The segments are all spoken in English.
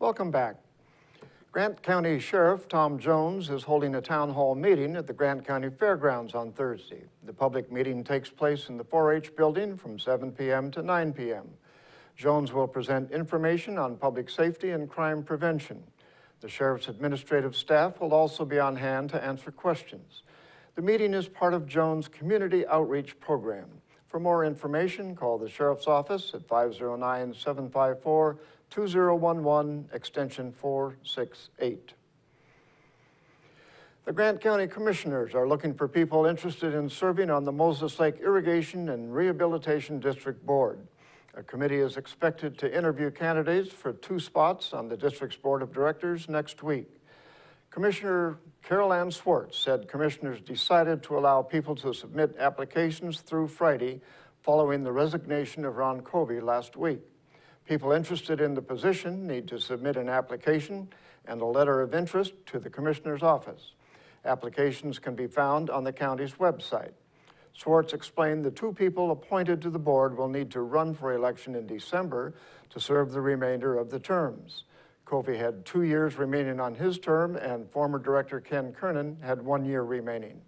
Welcome back. Grant County Sheriff Tom Jones is holding a town hall meeting at the Grant County Fairgrounds on Thursday. The public meeting takes place in the 4-H building from 7 p.m. to 9 p.m. Jones will present information on public safety and crime prevention. The sheriff's administrative staff will also be on hand to answer questions. The meeting is part of Jones' community outreach program. For more information, call the sheriff's office at 509-754-2011, extension 468. The Grant County Commissioners are looking for people interested in serving on the Moses Lake Irrigation and Rehabilitation District Board. A committee is expected to interview candidates for 2 spots on the district's board of directors next week. Commissioner Carol Ann Swartz said commissioners decided to allow people to submit applications through Friday following the resignation of Ron Covey last week. People interested in the position need to submit an application and a letter of interest to the commissioner's office. Applications can be found on the county's website. Swartz explained the 2 people appointed to the board will need to run for election in December to serve the remainder of the terms. Covey had 2 years remaining on his term, and former director Ken Kernan had 1 year remaining.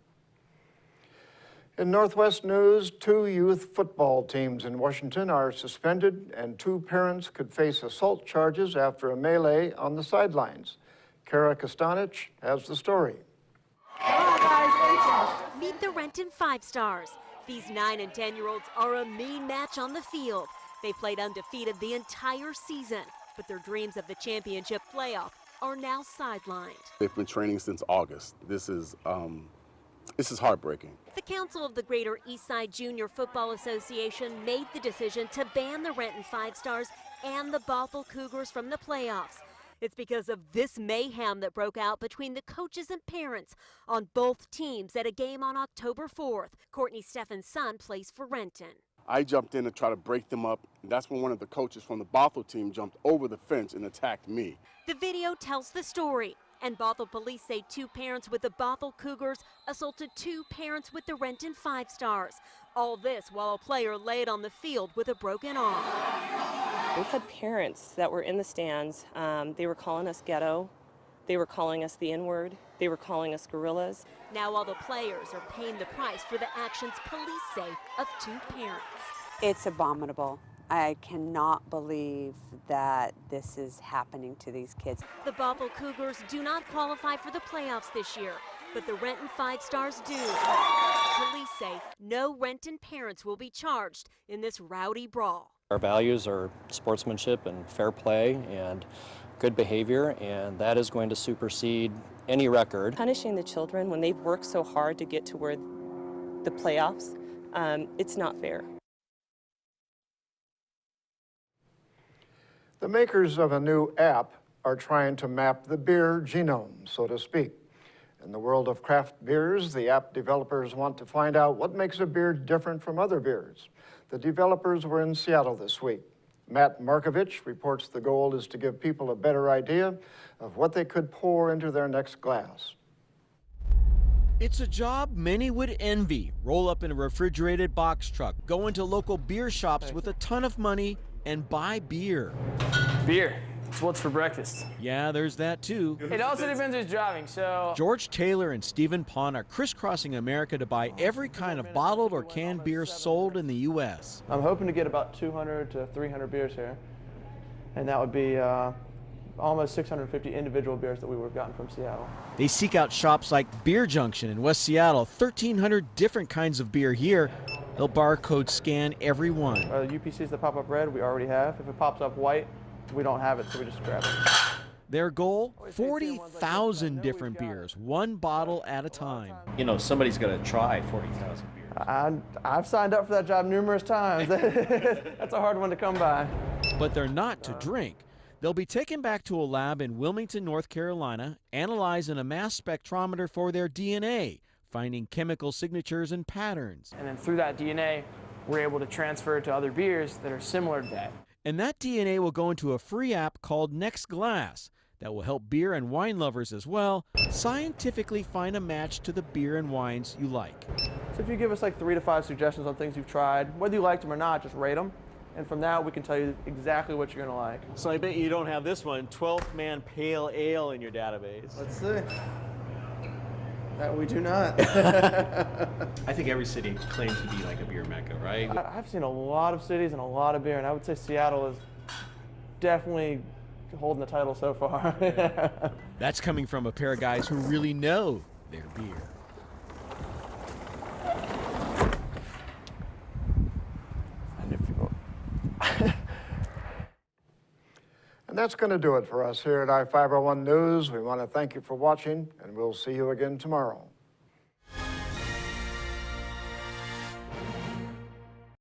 In Northwest news, 2 youth football teams in Washington are suspended, and 2 parents could face assault charges after a melee on the sidelines. Kara Kostanich has the story. Meet the Renton 5 Stars. These 9 and 10-year-olds are a mean match on the field. They played undefeated the entire season, but their dreams of the championship playoff are now sidelined. They've been training since August. This is heartbreaking. The Council of the Greater Eastside Junior Football Association made the decision to ban the Renton 5 Stars and the Bothell Cougars from the playoffs. It's because of this mayhem that broke out between the coaches and parents on both teams at a game on October 4th. Courtney Steffen's son plays for Renton. I jumped in to try to break them up. That's when one of the coaches from the Bothell team jumped over the fence and attacked me. The video tells the story, and Bothell police say 2 parents with the Bothell Cougars assaulted 2 parents with the Renton 5 Stars. All this while a player laid on the field with a broken arm. We've had parents that were in the stands. They were calling us ghetto. They were calling us the N-word. They were calling us gorillas. Now all the players are paying the price for the actions police say of 2 parents. It's abominable. I cannot believe that this is happening to these kids. The Bothell Cougars do not qualify for the playoffs this year, but the Renton 5 Stars do. Police say no Renton parents will be charged in this rowdy brawl. Our values are sportsmanship and fair play and good behavior, and that is going to supersede any record. Punishing the children when they've worked so hard to get to where the playoffs, it's not fair. The makers of a new app are trying to map the beer genome, so to speak. In the world of craft beers, the app developers want to find out what makes a beer different from other beers. The developers were in Seattle this week. Matt Markovich reports the goal is to give people a better idea of what they could pour into their next glass. It's a job many would envy. Roll up in a refrigerated box truck, go into local beer shops with a ton of money, and buy beer. Beer. It's what's for breakfast. Yeah, there's that too. It also depends who's driving, so... George Taylor and Stephen Pond are crisscrossing America to buy every kind of bottled or canned beer sold in the U.S. I'm hoping to get about 200 to 300 beers here, and that would be almost 650 individual beers that we would have gotten from Seattle. They seek out shops like Beer Junction in West Seattle, 1,300 different kinds of beer here. They'll barcode scan every one. UPCs that pop up red, we already have. If it pops up white, we don't have it, so we just grab it. Their goal, 40,000 different beers, 1 bottle at a time. You know, somebody's got to try 40,000 beers. I've signed up for that job numerous times. That's a hard one to come by. But they're not to drink. They'll be taken back to a lab in Wilmington, North Carolina, analyzed in a mass spectrometer for their DNA, finding chemical signatures and patterns. And then through that DNA, we're able to transfer it to other beers that are similar to that. And that DNA will go into a free app called Next Glass that will help beer and wine lovers as well scientifically find a match to the beer and wines you like. So if you give us like 3 to 5 suggestions on things you've tried, whether you liked them or not, just rate them. and from that we can tell you exactly what you're going to like. So I bet you don't have this one, 12th Man Pale Ale in your database. Let's see. That we do not. I think every city claims to be like a beer mecca, right? I've seen a lot of cities and a lot of beer, and I would say Seattle is definitely holding the title so far. That's coming from a pair of guys who really know their beer. And that's going to do it for us here at iFIBER 1 News. We want to thank you for watching, and we'll see you again tomorrow.